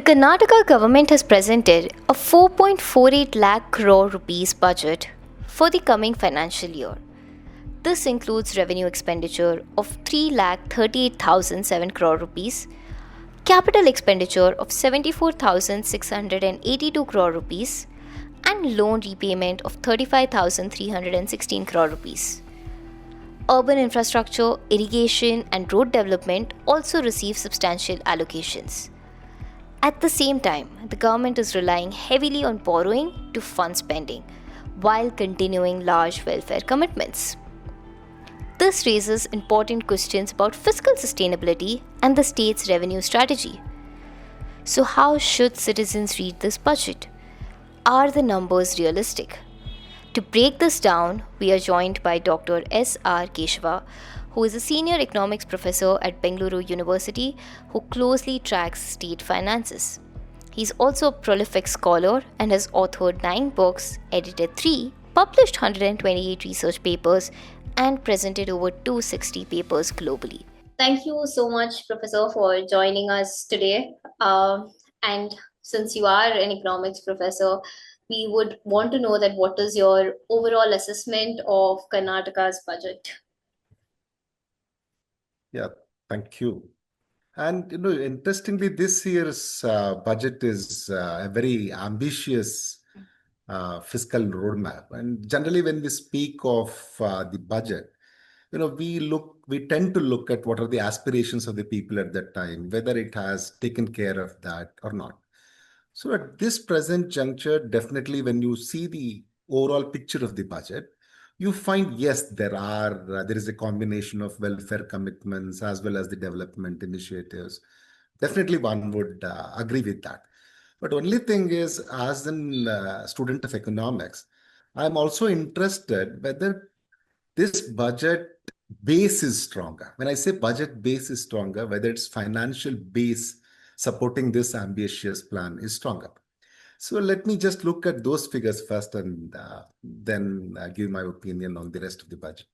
Karnataka government has presented a 4.48 lakh crore rupees budget for the coming financial year. This includes revenue expenditure of 3,38,007 crore rupees, capital expenditure of 74,682 crore rupees, and loan repayment of 35,316 crore rupees. Urban infrastructure, irrigation, and road development also receive substantial allocations. At the same time, the government is relying heavily on borrowing to fund spending while continuing large welfare commitments. This raises important questions about fiscal sustainability and the state's revenue strategy. So, how should citizens read this budget? Are the numbers realistic? To break this down, we are joined by Dr SR Keshava, who is a senior economics professor at Bangalore University who closely tracks state finances. He's also a prolific scholar and has authored 9 books, edited 3, published 128 research papers, and presented over 260 papers globally. Thank you so much, Professor, for joining us today. And since you are an economics professor, we would want to know that what is your overall assessment of Karnataka's budget? Yeah, thank you. And interestingly, this year's budget is a very ambitious fiscal roadmap. And generally, when we speak of the budget, we tend to look at what are the aspirations of the people at that time, whether it has taken care of that or not. So at this present juncture, definitely when you see the overall picture of the budget, you find, yes, there is a combination of welfare commitments as well as the development initiatives. Definitely one would agree with that. But only thing is, as a student of economics, I'm also interested whether this budget base is stronger. When I say budget base is stronger, whether it's financial base supporting this ambitious plan is stronger. So let me just look at those figures first and then give my opinion on the rest of the budget.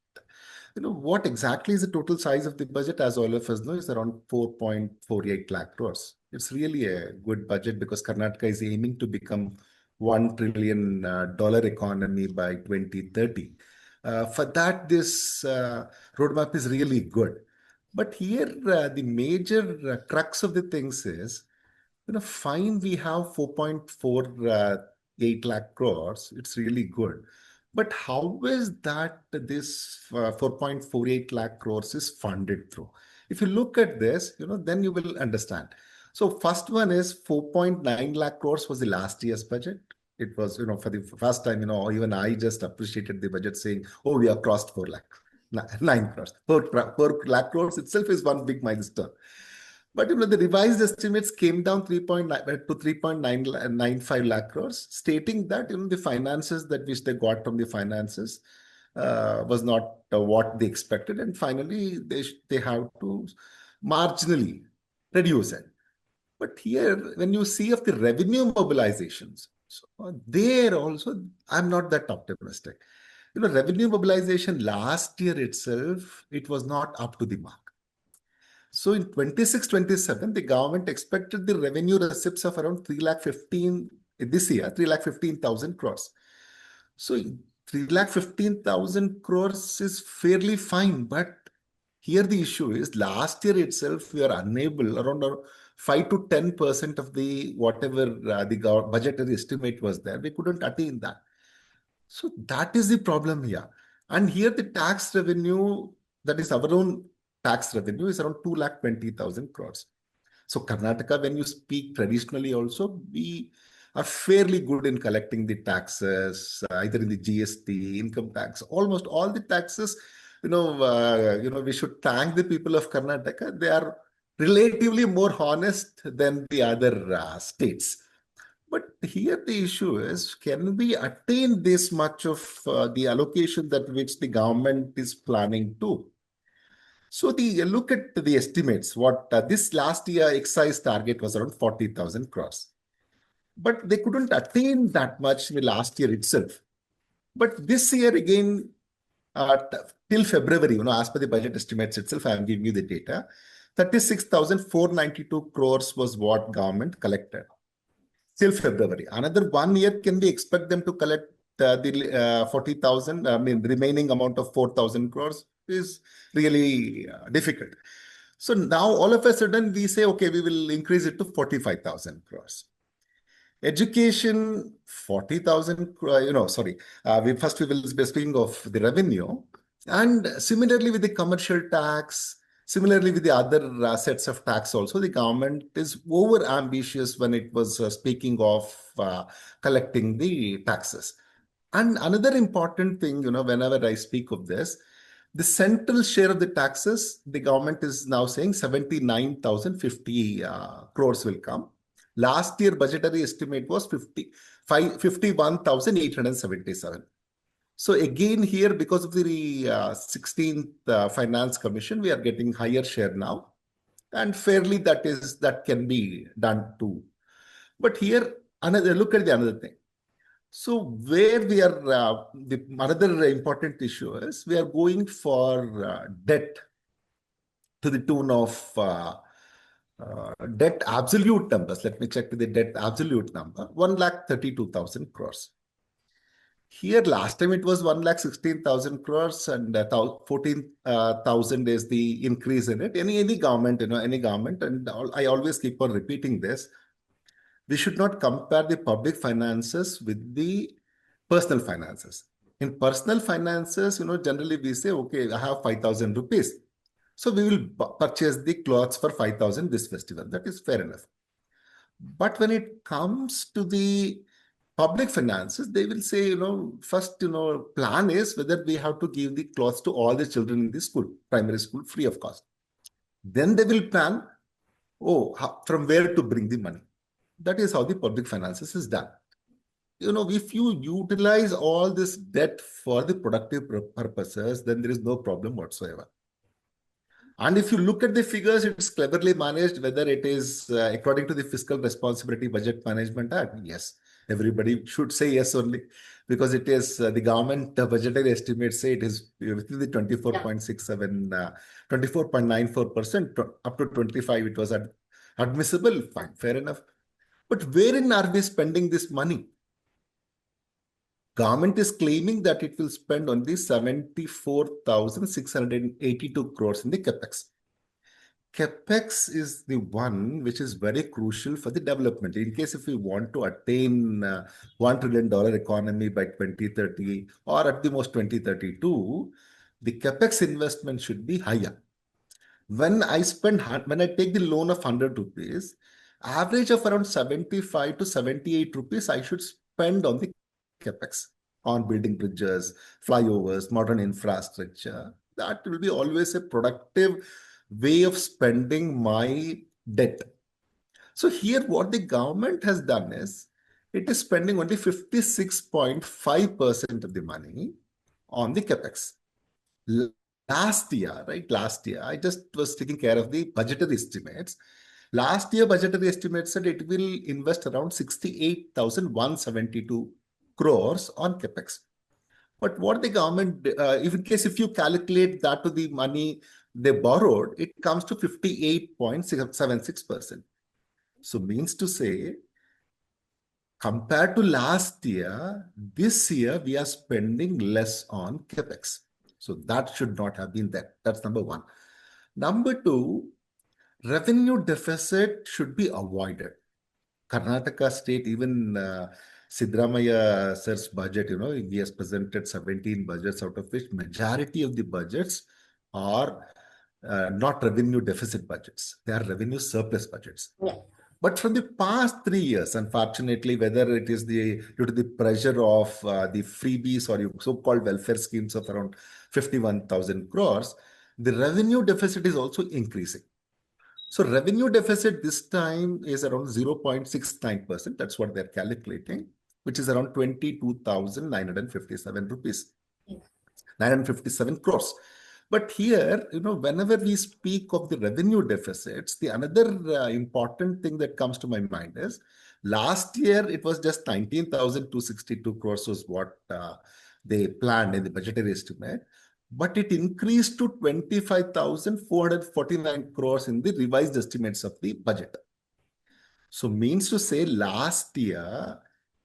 What exactly is the total size of the budget? As all of us know, is around 4.48 lakh crores. It's really a good budget because Karnataka is aiming to become $1 trillion dollar economy by 2030. For that, this roadmap is really good. But here, the major crux of the things is, fine, we have 4.48 lakh crores. It's really good. But how is that this 4.48 lakh crores is funded through? If you look at this, then you will understand. So first one is 4.9 lakh crores was the last year's budget. It was, for the first time, even I just appreciated the budget saying, oh, we have crossed 4 lakh. 9 crores. 4 lakh crores itself is one big milestone. But the revised estimates came down 3.9 to 3.995 lakh crores, stating that the finances that which they got from the finances was not what they expected, and finally they have to marginally reduce it. But here, when you see of the revenue mobilizations, so there also I'm not that optimistic. Revenue mobilization last year itself, it was not up to the mark. So in 26-27, the government expected the revenue receipts of around 3,15,000 this year, 3,15,000 crores. So 3,15,000 crores is fairly fine, but here the issue is last year itself we are unable around 5 to 10% of the whatever the budgetary estimate was there, we couldn't attain that. So that is the problem here. And here the tax revenue, that is our own tax revenue, is around 2,20,000 crores. So Karnataka, when you speak traditionally also, we are fairly good in collecting the taxes, either in the GST, income tax, almost all the taxes. We should thank the people of Karnataka. They are relatively more honest than the other states. But here the issue is, can we attain this much of the allocation that which the government is planning to? So look at the estimates. What this last year excise target was around 40,000 crores. But they couldn't attain that much in the last year itself. But this year again, till February, as per the budget estimates itself, I am giving you the data. 36,492 crores was what government collected till February. Another 1 year, can we expect them to collect the 40,000? I mean, the remaining amount of 4,000 crores is really difficult. So now all of a sudden we say, okay, we will increase it to 45,000 crores. Education, 40,000, sorry. We will be speaking of the revenue. And similarly with the commercial tax, similarly with the other sets of tax also, the government is over ambitious when it was speaking of collecting the taxes. And another important thing, whenever I speak of this, the central share of the taxes, the government is now saying 79,050 crores will come. Last year budgetary estimate was 51,877. So again here, because of the 16th Finance Commission, we are getting higher share now. And fairly that can be done too. But here, look at the another thing. So where we are, another important issue is we are going for debt to the tune of debt absolute numbers. Let me check the debt absolute number, 1,32,000 crores. Here, last time it was 1,16,000 crores and 14,000 is the increase in it. Any government, any government, and I always keep on repeating this. We should not compare the public finances with the personal finances. In personal finances, generally we say, okay, I have 5,000 rupees. So we will purchase the clothes for 5,000 this festival. That is fair enough. But when it comes to the public finances, they will say, first, plan is whether we have to give the clothes to all the children in the school, primary school, free of cost. Then they will plan, from where to bring the money. That is how the public finances is done. If you utilize all this debt for the productive purposes, then there is no problem whatsoever. And if you look at the figures, it's cleverly managed, whether it is according to the Fiscal Responsibility Budget Management Act. Yes, everybody should say yes only, because it is the government budgetary estimates say it is within the 24.67, 24.94%, up to 25, it was admissible, fine, fair enough. But wherein are we spending this money? Government is claiming that it will spend only 74,682 crores in the capex. Capex is the one which is very crucial for the development. In case if we want to attain $1 trillion economy by 2030 or at the most 2032, the capex investment should be higher. When I take the loan of 100 rupees, average of around 75 to 78 rupees I should spend on the capex, on building bridges, flyovers, modern infrastructure. That will be always a productive way of spending my debt. So here what the government has done is, it is spending only 56.5% of the money on the capex. Last year, I just was taking care of the budgetary estimates. Last year, budgetary estimates said it will invest around 68,172 crores on capex. But what the government, if you calculate that to the money they borrowed, it comes to 58.76%. So means to say, compared to last year, this year we are spending less on capex. So that should not have been there. That's number one. Number two, revenue deficit should be avoided. Karnataka state, even Sidramaya sir's budget, he has presented 17 budgets, out of which majority of the budgets are not revenue deficit budgets. They are revenue surplus budgets. Yeah. But from the past 3 years, unfortunately, whether it is due to the pressure of the freebies or so-called welfare schemes of around 51,000 crores, the revenue deficit is also increasing. So revenue deficit this time is around 0.69%. That's what they're calculating, which is around 22,957 rupees, 957 crores. But here, whenever we speak of the revenue deficits, the another important thing that comes to my mind is, last year it was just 19,262 crores was what they planned in the budgetary estimate. but it increased to 25,449 crores in the revised estimates of the budget. So means to say last year,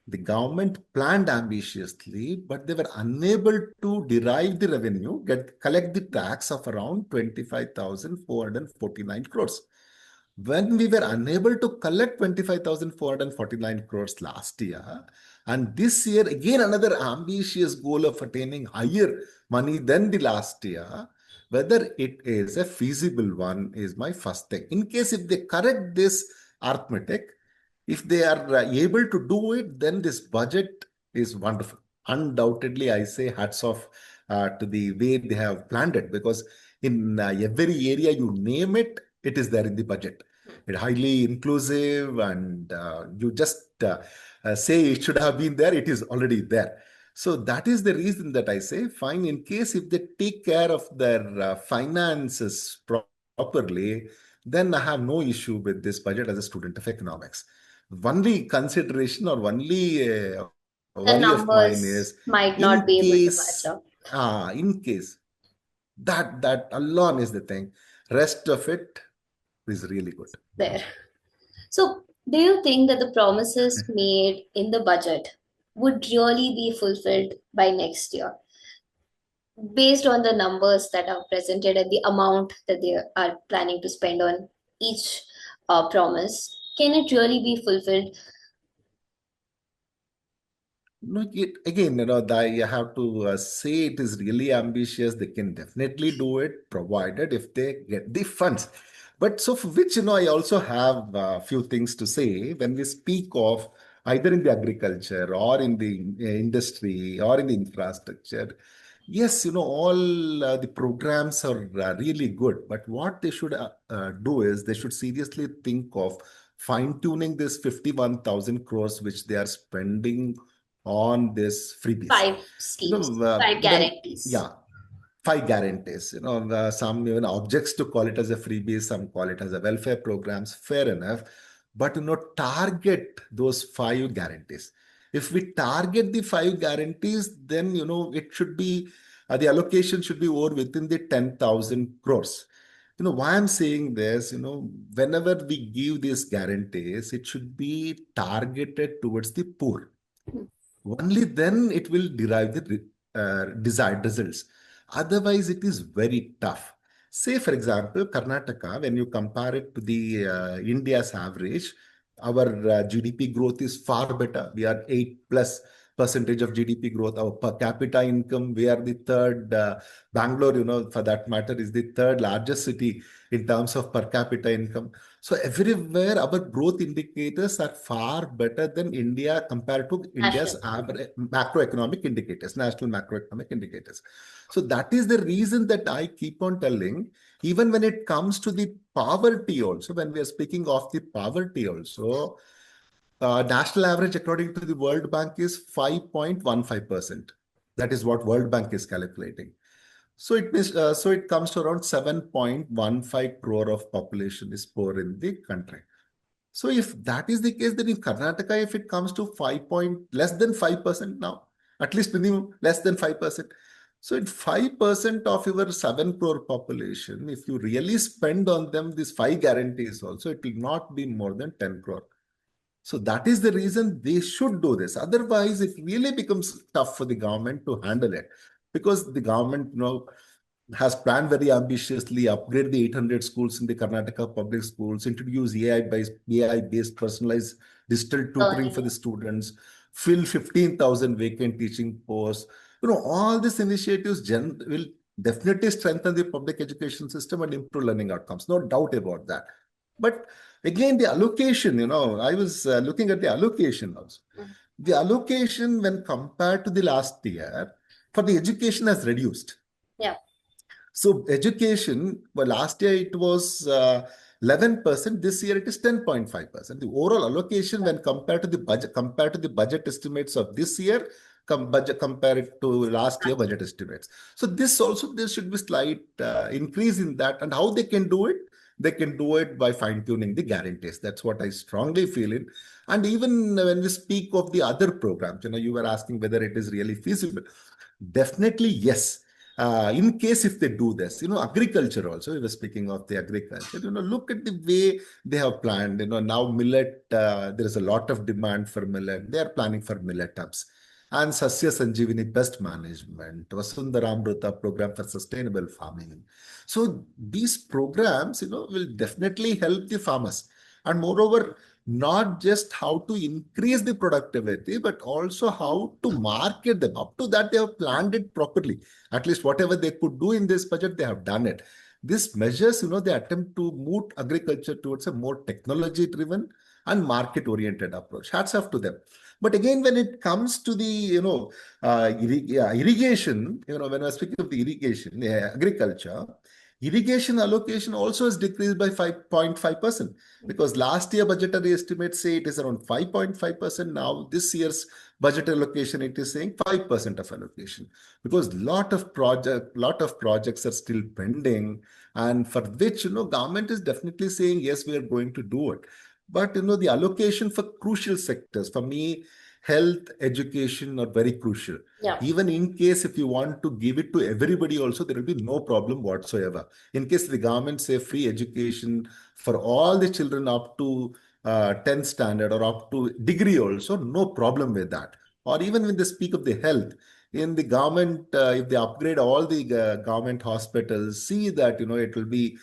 the government planned ambitiously, but they were unable to derive the revenue, collect the tax of around 25,449 crores. When we were unable to collect 25,449 crores last year, and this year, again, another ambitious goal of attaining higher money than the last year, whether it is a feasible one is my first thing. In case if they correct this arithmetic, if they are able to do it, then this budget is wonderful. Undoubtedly, I say hats off to the way they have planned it, because in every area you name it, it is there in the budget. It's highly inclusive, and you just say it should have been there, it is already there. So that is the reason that I say, fine, in case if they take care of their finances properly, then I have no issue with this budget as a student of economics. Only consideration or only The worry of mine is numbers might not in be able to match case, up in case that alone is the thing. Rest of it is really good. there. So, do you think that the promises made in the budget would really be fulfilled by next year, based on the numbers that are presented and the amount that they are planning to spend on each promise? Can it really be fulfilled? No, again, you have to say it is really ambitious. They can definitely do it, provided if they get the funds. But so for which, I also have a few things to say when we speak of either in the agriculture or in the industry or in the infrastructure. Yes, all the programs are really good, but what they should do is they should seriously think of fine-tuning this 51,000 crores which they are spending on this freebies. Five schemes, five When, guarantees. yeah, five guarantees. Some even objects to call it as a freebie, some call it as a welfare programs. Fair enough, but target those five guarantees. If we target the five guarantees, then it should be the allocation should be over within the 10,000 crores. Why I'm saying this, whenever we give these guarantees, it should be targeted towards the poor. Only then it will derive the desired results. Otherwise, it is very tough. Say, for example, Karnataka, when you compare it to the India's average, our GDP growth is far better. We are 8+% of GDP growth. Our per capita income, we are the third. Bangalore, for that matter, is the third largest city in terms of per capita income. So everywhere our growth indicators are far better than India compared to India's National. average macroeconomic indicators, national macroeconomic indicators. So that is the reason that I keep on telling, even when it comes to the poverty also, when we are speaking of the poverty also, national average according to the World Bank is 5.15%. That is what World Bank is calculating. So it means, so it comes to around 7.15 crore of population is poor in the country. So if that is the case, then in Karnataka, if it comes to less than 5% now, at least minimum less than 5%. So in 5% of your 7 crore population, if you really spend on them these five guarantees also, it will not be more than 10 crore. So that is the reason they should do this. Otherwise, it really becomes tough for the government to handle it, because the government, has planned very ambitiously, upgrade the 800 schools in the Karnataka public schools, introduce AI-based personalized digital tutoring for Learning. the students, fill 15,000 vacant teaching posts. All these initiatives will definitely strengthen the public education system and improve learning outcomes. No doubt about that. But again, the allocation, I was looking at the allocation also. The allocation, when compared to the last year, for the education has reduced. Yeah. So education, well, last year it was 11%. This year it is 10.5%. The overall allocation, when compared to the budget estimates of this year, compare it to last year budget estimates. So this also, there should be slight increase in that. And how they can do it? They can do it by fine tuning the guarantees. That's what I strongly feel in. And even when we speak of the other programs, you were asking whether it is really feasible. Definitely, yes. in case if they do this, agriculture also, we were speaking of the agriculture, look at the way they have planned, now millet, there is a lot of demand for millet. They are planning for millet hubs and Sasya Sanjeevani pest management, Vasundaramruta program for sustainable farming. So these programs, will definitely help the farmers. And moreover, not just how to increase the productivity, but also how to market them. Up to that, they have planned it properly. At least whatever they could do in this budget, they have done it. These measures, they attempt to move agriculture towards a more technology-driven and market-oriented approach. Hats off to them. But again, when it comes to the, irrigation, when I was speaking of the irrigation, agriculture, irrigation allocation also has decreased by 5.5% because last year budgetary estimates say it is around 5.5%. Now this year's budget allocation, it is saying 5% of allocation because lot of projects are still pending and for which, government is definitely saying, yes, we are going to do it. But, the allocation for crucial sectors, for me, health, education are very crucial. Yeah. Even in case if you want to give it to everybody also, there will be no problem whatsoever. In case the government say free education for all the children up to 10th standard or up to degree also, no problem with that. Or even when they speak of the health, in the government, if they upgrade all the government hospitals, see that, it will be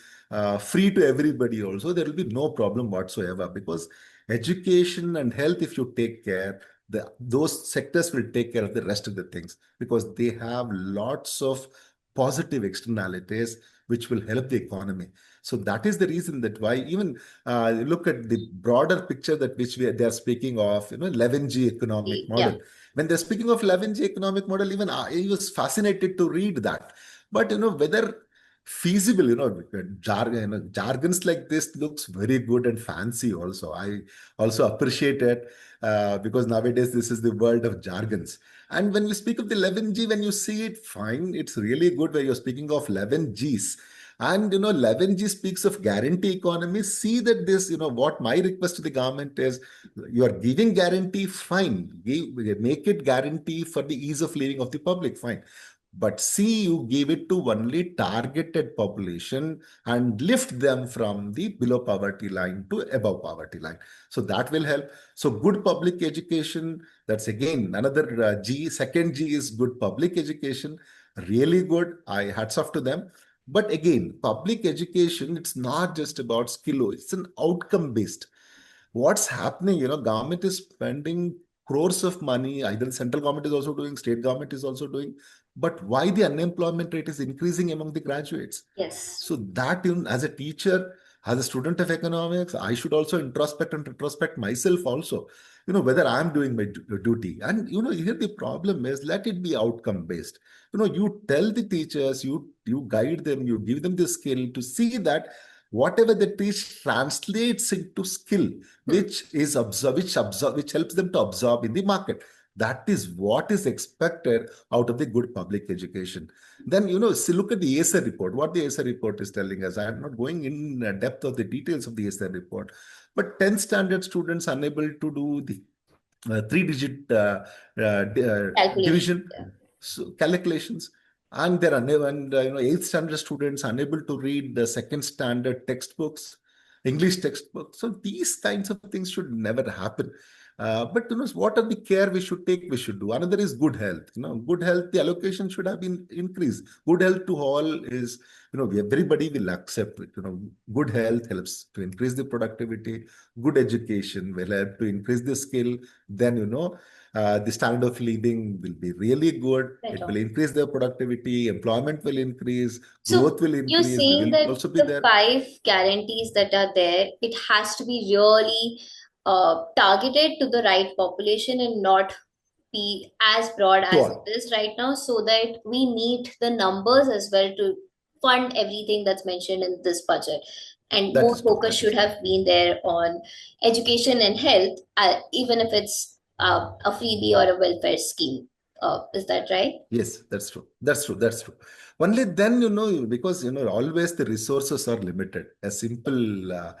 free to everybody also, there will be no problem whatsoever because education and health, if you take care, those sectors will take care of the rest of the things because they have lots of positive externalities which will help the economy. So that is the reason that why even look at the broader picture that which they are speaking of, 11G economic Yeah. model. When they're speaking of 11G economic model, even I was fascinated to read that. But whether feasible, jargons like this looks very good and fancy also. I also appreciate it because nowadays this is the world of jargons. And when we speak of the 11G, when you see it, fine, it's really good where you're speaking of 11Gs. And 11G speaks of guarantee economy. See that this, what my request to the government is, you are giving guarantee, fine. Make it guarantee for the ease of living of the public, fine. But see, you give it to only targeted population and lift them from the below poverty line to above poverty line. So that will help. So good public education, that's again another G. Second G is good public education. Really good. I hats off to them. But again, public education, it's not just about skill, it's an outcome based. What's happening, government is spending crores of money, either central government is also doing, state government is also doing, but why the unemployment rate is increasing among the graduates? Yes. So that, as a teacher, as a student of economics, I should also introspect and retrospect myself also, whether I'm doing my duty. And, here the problem is, let it be outcome based. You tell the teachers, you guide them, you give them the skill to see that whatever they teach translates into skill, which helps them to absorb in the market. That is what is expected out of the good public education. Then, see, look at the ASER report, what the ASER report is telling us. I am not going in depth of the details of the ASER report, but 10th standard students unable to do the three-digit Calculation. division Yeah. calculations, and there are and 8th standard students unable to read the second standard textbooks, English textbooks. So these kinds of things should never happen. But what are the care we should take? We should do. Another is good health. Good health. The allocation should have been increased. Good health to all is, everybody will accept it. Good health helps to increase the productivity. Good education will help to increase the skill. Then the standard of living will be really good. Right It on. will increase their productivity. Employment will increase. So Growth will you're increase. We saying will that also be the there. five guarantees that are there, it has to be really targeted to the right population and not be as broad To as it all. is right now, so that we meet the numbers as well to fund everything that's mentioned in this budget. And That more is true. focus That is should true. have been there on education and health, even if it's a freebie or a welfare scheme. Is that right? Yes, that's true. That's true. That's true. Only then, because, always the resources are limited. A simple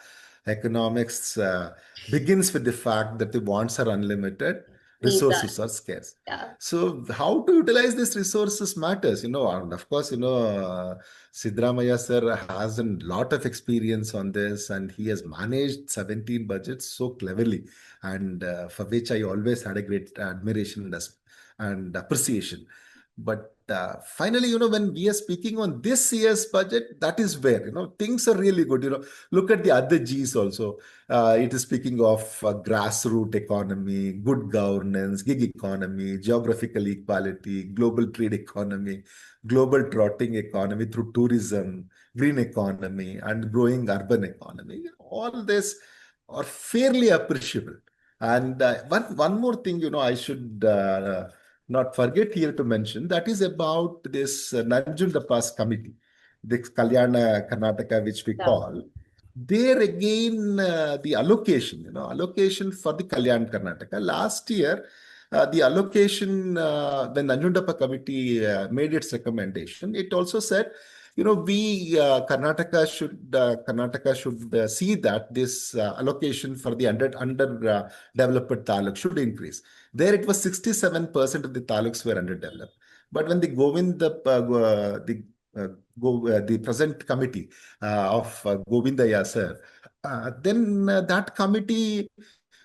economics begins with the fact that the wants are unlimited needs are. Resources are scarce. Yeah. So how to utilize these resources matters, and of course, Sidramaya sir has a lot of experience on this, and he has managed 17 budgets so cleverly, and for which I always had a great admiration and appreciation. But finally, when we are speaking on this year's budget, that is where, things are really good. Look at the other G's also. It is speaking of grassroots economy, good governance, gig economy, geographical equality, global trade economy, global trotting economy through tourism, green economy, and growing urban economy. All this are fairly appreciable. And one more thing, I should not forget here to mention, that is about this Nanjundapas committee, this Kalyana Karnataka, which we Yeah. call. There again, the allocation, allocation for the Kalyan Karnataka. Last year, the allocation, when Nanjundappa committee made its recommendation, it also said, we Karnataka should see that this allocation for the under developed taluk should increase. There it was 67% of the taluks were underdeveloped. But when the the present committee of Govindaya sir, then that committee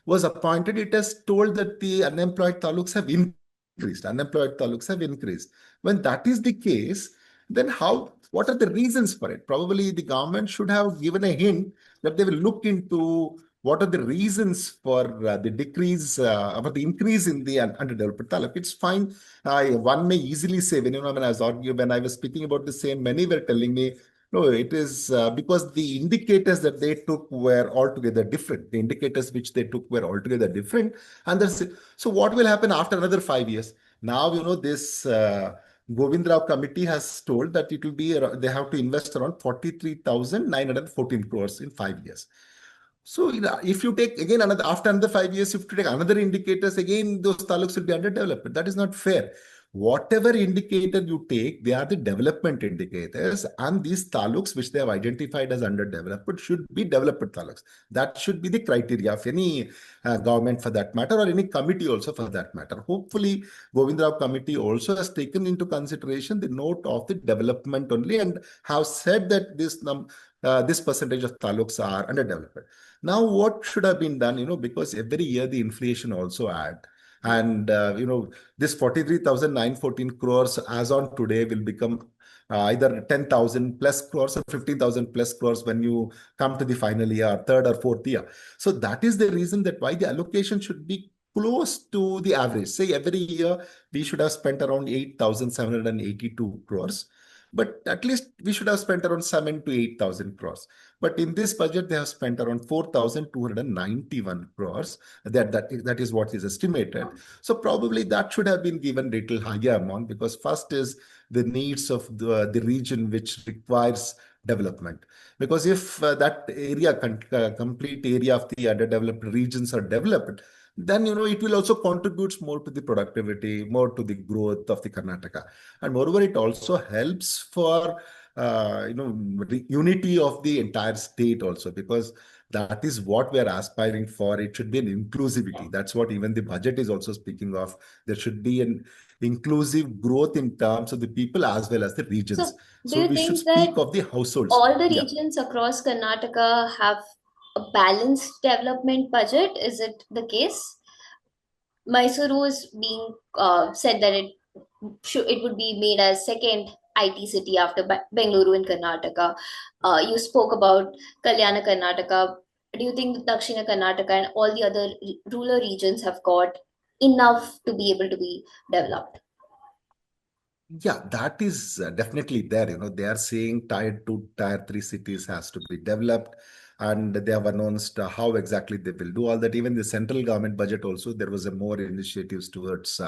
was appointed. It has told that the unemployed taluks have increased. Unemployed taluks have increased. When that is the case, then what are the reasons for it? Probably the government should have given a hint that they will look into what are the reasons for the decrease, or the increase in the underdeveloped taluk. It's fine. One may easily say, when I was speaking about the same, many were telling me, no, it is because the indicators that they took were altogether different. The indicators which they took were altogether different. And so what will happen after another 5 years? Now, this Govind Rao committee has told that it will be, they have to invest around 43,914 crores in 5 years. So, if you take again after another 5 years, if you take another indicators, again, those taluks will be underdeveloped. That is not fair. Whatever indicator you take, they are the development indicators, and these taluks, which they have identified as underdeveloped, should be developed taluks. That should be the criteria of any government for that matter, or any committee also for that matter. Hopefully, Govind Rao committee also has taken into consideration the note of the development only, and have said that this percentage of taluks are underdeveloped. Now, what should have been done, because every year the inflation also add. And, this 43,914 crores as on today will become either 10,000 plus crores or 15,000 plus crores when you come to the final year, third or fourth year. So that is the reason that why the allocation should be close to the average. Say every year we should have spent around 8,782 crores. But at least we should have spent around 7 to 8,000 crores. But in this budget, they have spent around 4,291 crores. That is what is estimated. So probably that should have been given little higher amount, because first is the needs of the region which requires development. Because if that area, complete area of the underdeveloped regions are developed, then it will also contributes more to the productivity, more to the growth of the Karnataka. And moreover, it also helps for unity of the entire state also, because that is what we are aspiring for. It should be an inclusivity. That's what even the budget is also speaking of. There should be an inclusive growth in terms of the people as well as the regions. So, do So you we should think that speak of the households. all the Yeah. regions across Karnataka have a balanced development budget? Is it the case? Mysuru is being said that it would be made as second IT city after Bengaluru in Karnataka. You spoke about Kalyana Karnataka. Do you think Dakshina Karnataka and all the other rural regions have got enough to be able to be developed? Yeah, that is definitely there. They are saying tier two, tier three cities has to be developed, and they have announced how exactly they will do all that. Even the central government budget also, there was a more initiatives towards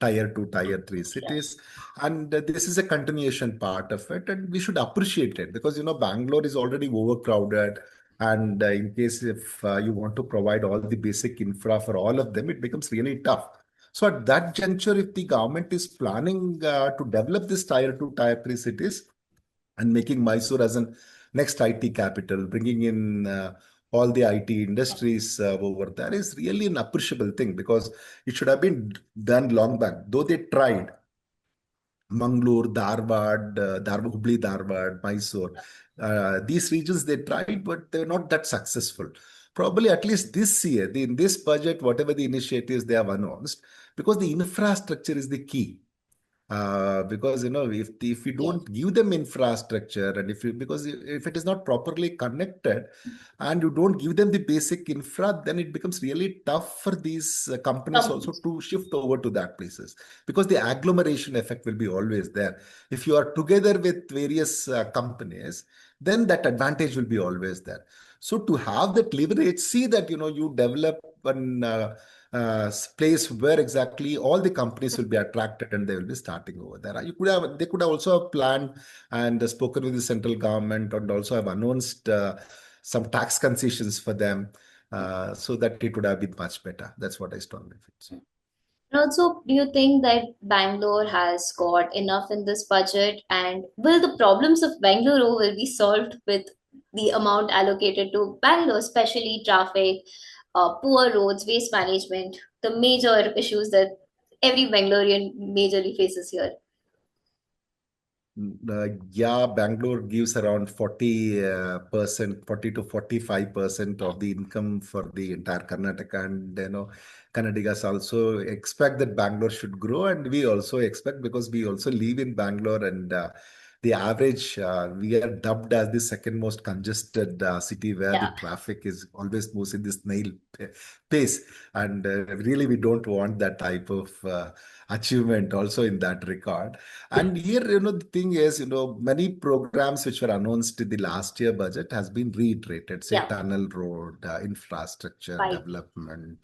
tier two, tier three cities, and this is a continuation part of it, and we should appreciate it, because Bangalore is already overcrowded. And in case if you want to provide all the basic infra for all of them, it becomes really tough. So at that juncture, if the government is planning to develop this tier two, tier three cities, and making Mysore as an next IT capital, bringing in all the IT industries over there is really an appreciable thing, because it should have been done long back. Though they tried, Mangalore, Hubli, Dharwad, Mysore. These regions they tried, but they were not that successful. Probably at least this year, in this budget, whatever the initiatives they have announced, because the infrastructure is the key. Because if we Yes. don't give them infrastructure, and because if it is not properly connected, and you don't give them the basic infra, then it becomes really tough for these companies also Companies. to shift over to that places, because the agglomeration effect will be always there. If you are together with various companies, then that advantage will be always there. So to have that leverage, see that you develop an place where exactly all the companies will be attracted and they will be starting over there. They could have also have planned and spoken with the central government, and also have announced some tax concessions for them, so that it would have been much better. That's what I strongly feel. So. And also, do you think that Bangalore has got enough in this budget? And will the problems of Bangalore will be solved with the amount allocated to Bangalore, especially traffic, poor roads, waste management, the major issues that every Bangalorean majorly faces here? Yeah, Bangalore gives around 40%, 40 to 45% of the income for the entire Karnataka. And Kannadigas also expect that Bangalore should grow, and we also expect, because we also live in Bangalore, and the average, we are dubbed as the second most congested city, where the Yeah. traffic is always moves in this snail pace. And really, we don't want that type of achievement also in that regard. And here, the thing is, many programs which were announced in the last year budget has been reiterated, say Yeah. tunnel road, infrastructure Right. development,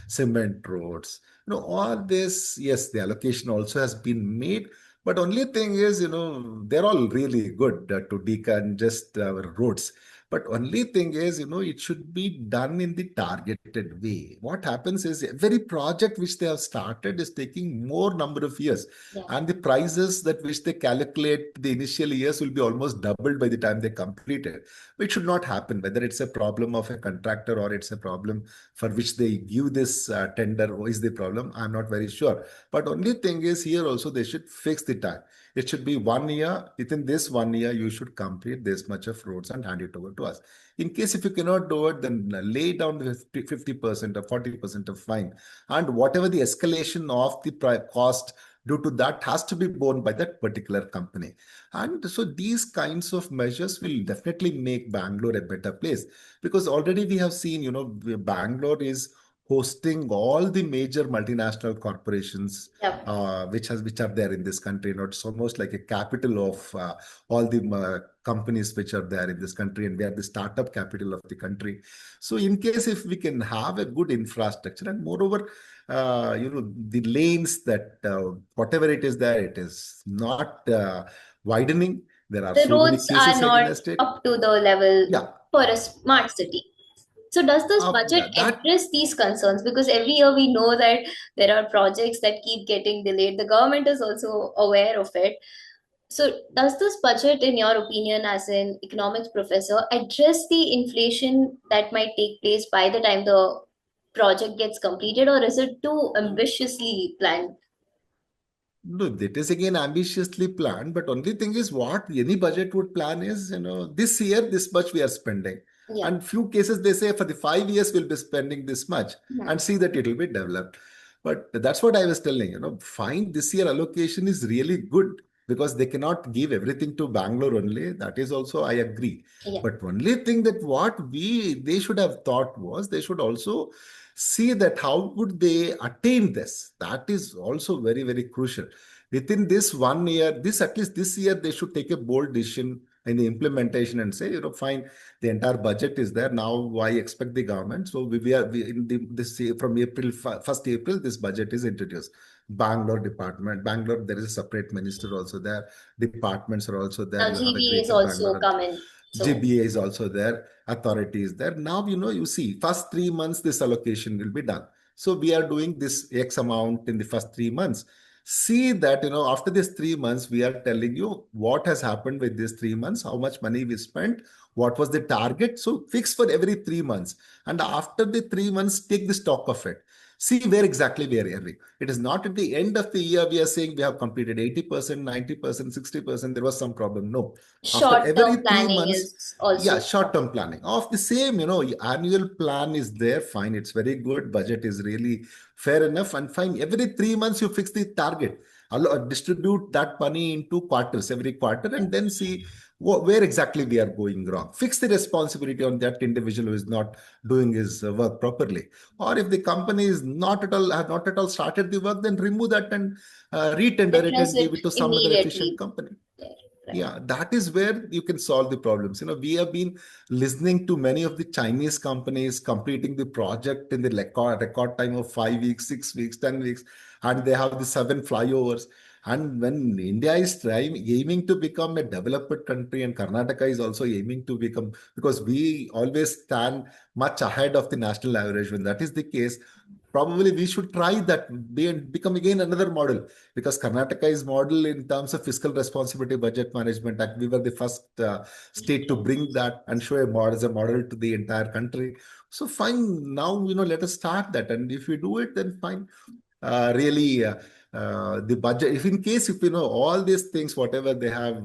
cement roads, all this. Yes, the allocation also has been made, but only thing is, they're all really good to decongest our roads. But only thing is, it should be done in the targeted way. What happens is every project which they have started is taking more number of years, Yeah. and the prices that which they calculate the initial years will be almost doubled by the time they complete it, which should not happen. Whether it's a problem of a contractor, or it's a problem for which they give this tender, or is the problem, I'm not very sure. But only thing is, here also they should fix the time. It should be 1 year. Within this 1 year, you should complete this much of roads and hand it over to us. In case if you cannot do it, then lay down the 50% or 40% of fine, and whatever the escalation of the cost due to that has to be borne by that particular company. And so these kinds of measures will definitely make Bangalore a better place, because already we have seen, Bangalore is hosting all the major multinational corporations, Yeah. which are there in this country. It's almost like a capital of all the companies which are there in this country, and we are the startup capital of the country. So in case if we can have a good infrastructure, and moreover, the lanes, that whatever it is there, it is not widening. There are The so many roads are cases not against it. up to the level Yeah, for a smart city. So does this budget that address these concerns? Because every year we know that there are projects that keep getting delayed. The government is also aware of it. So does this budget, in your opinion, as an economics professor, address the inflation that might take place by the time the project gets completed, or is it too ambitiously planned? No, that is again ambitiously planned, but only thing is, what any budget would plan is, this year this much we are spending. Yeah. And few cases they say for the 5 years we'll be spending this much, Hmm. and see that it will be developed. But that's what I was telling, fine, this year allocation is really good, because they cannot give everything to Bangalore only. That is also, I agree. Yeah. But only thing that what they should have thought was, they should also see that how would they attain this. That is also very, very crucial. Within this 1 year, this at least this year, they should take a bold decision in the implementation and say, fine, the entire budget is there. Now I expect the government. So we in this from April, 1st April, this budget is introduced. Bangalore department, Bangalore, there is a separate minister also there. Departments are also there. Now You have a GB is greater also Bangalore. coming. So GBA is also there, authority is there. Now, you see, first 3 months, this allocation will be done. So we are doing this X amount in the first 3 months. See that, after these 3 months, we are telling you what has happened with these 3 months, how much money we spent, what was the target. So fix for every 3 months. And after the 3 months, take the stock of it. See where exactly we are erring. It is not at the end of the year we are saying we have completed 80%, 90%, 60%. There was some problem. No. After every Short-term three planning months, is also yeah, short-term important. planning. Of the same, annual plan is there. Fine. It's very good. Budget is really fair enough and fine. Every 3 months, you fix the target. Distribute that money into quarters, every quarter, and then see where exactly we are going wrong. Fix the responsibility on that individual who is not doing his work properly. Or if the company is not at all have not at all started the work, then remove that and retender it Address and give it it to some other efficient immediately company. there, right? Yeah, that is where you can solve the problems. We have been listening to many of the Chinese companies completing the project in the record time of 5 weeks, 6 weeks, 10 weeks, and they have the seven flyovers. And when India is trying, aiming to become a developed country, and Karnataka is also aiming to become, because we always stand much ahead of the national average. When that is the case, probably we should try that, become again another model, because Karnataka is model in terms of fiscal responsibility, budget management act. We were the first state to bring that and show a model as a model to the entire country. So fine, now let us start that, and if we do it, then fine. Really, the budget. If in case if all these things, whatever they have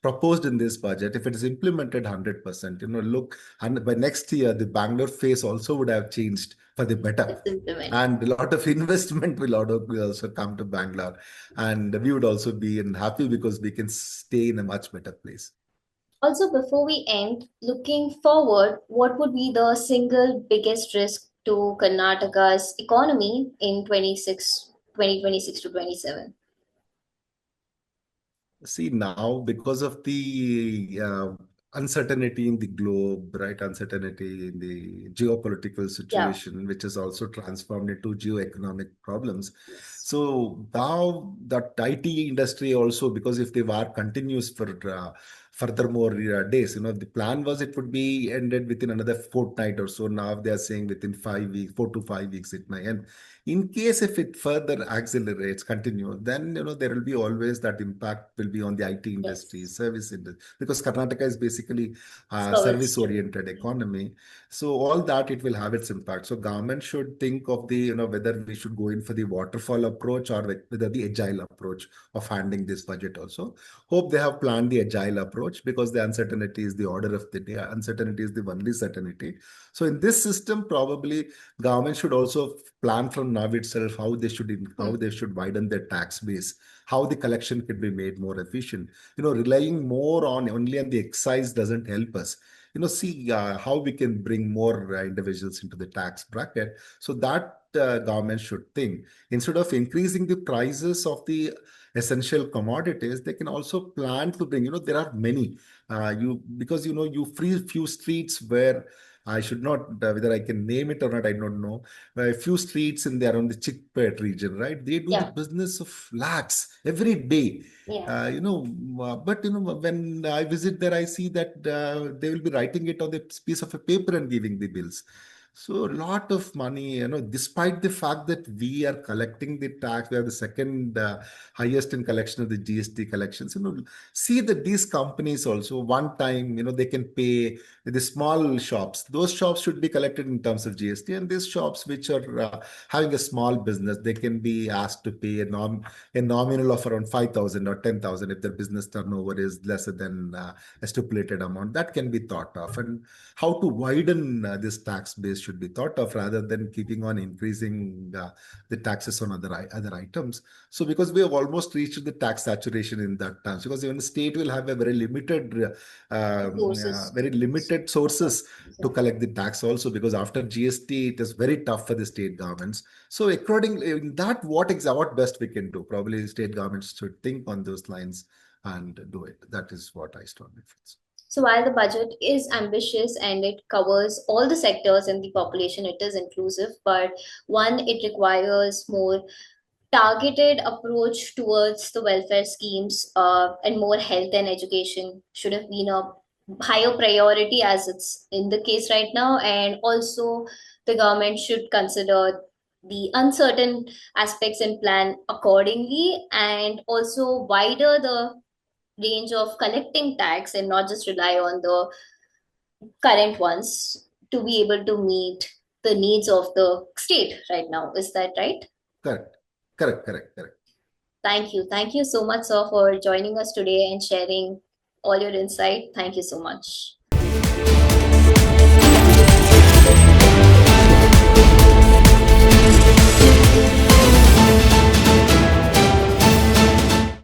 proposed in this budget, if it is implemented 100%, look, and by next year the Bangalore face also would have changed for the better, It's implemented. and a lot of investment will also come to Bangalore, and we would also be happy because we can stay in a much better place. Also, before we end, looking forward, what would be the single biggest risk to Karnataka's economy in 2026 to 27? See, now because of the uncertainty in the globe, right? Uncertainty in the geopolitical Yeah. situation, which is also transformed into geoeconomic problems. Yes. So now that IT industry also, because if the war continues for furthermore days, the plan was it would be ended within another fortnight or so. Now they are saying within 5 weeks, 4 to 5 weeks it may end. In case if it further accelerates, continue, then there will be always that impact will be on the IT industry, Yes. service industry, because Karnataka is basically a Service driven. service-oriented economy. So all that it will have its impact. So government should think of the whether we should go in for the waterfall approach or whether the agile approach of handling this budget also. Hope they have planned the agile approach, because the uncertainty is the order of the day. Uncertainty is the only certainty. So in this system, probably government should also plan from now itself how Hmm. they should widen their tax base, how the collection could be made more efficient. Relying more on only on the excise doesn't help us. See how we can bring more individuals into the tax bracket. So that government should think, instead of increasing the prices of the essential commodities, they can also plan to bring. There are many. You because you free few streets where I should not, whether I can name it or not, I don't know. A few streets in there around the Chickpet region, right? They do the Yeah. business of lakhs every day. Yeah. But when I visit there, I see that they will be writing it on the piece of a paper and giving the bills. So a lot of money, despite the fact that we are collecting the tax, we are the second highest in collection of the GST collections. See that these companies also one time, they can pay the small shops. Those shops should be collected in terms of GST, and these shops which are having a small business, they can be asked to pay a nominal of around 5,000 or 10,000 if their business turnover is lesser than a stipulated amount. That can be thought of, and how to widen this tax base should be thought of, rather than keeping on increasing the taxes on other items. So because we have almost reached the tax saturation in that terms, because even the state will have a Resources. very limited sources to collect the tax also, because after GST it is very tough for the state governments. So accordingly, in that, what best we can do, probably state governments should think on those lines and do it. That is what I strongly feel. So while the budget is ambitious and it covers all the sectors in the population, it is inclusive, but one, it requires more targeted approach towards the welfare schemes, and more health and education should have been a higher priority as it's in the case right now. And also, the government should consider the uncertain aspects and plan accordingly, and also wider the range of collecting tax and not just rely on the current ones to be able to meet the needs of the state right now. Is that right? Correct. Correct. Correct. Correct. Thank you. Thank you so much, sir, for joining us today and sharing all your insight. Thank you so much.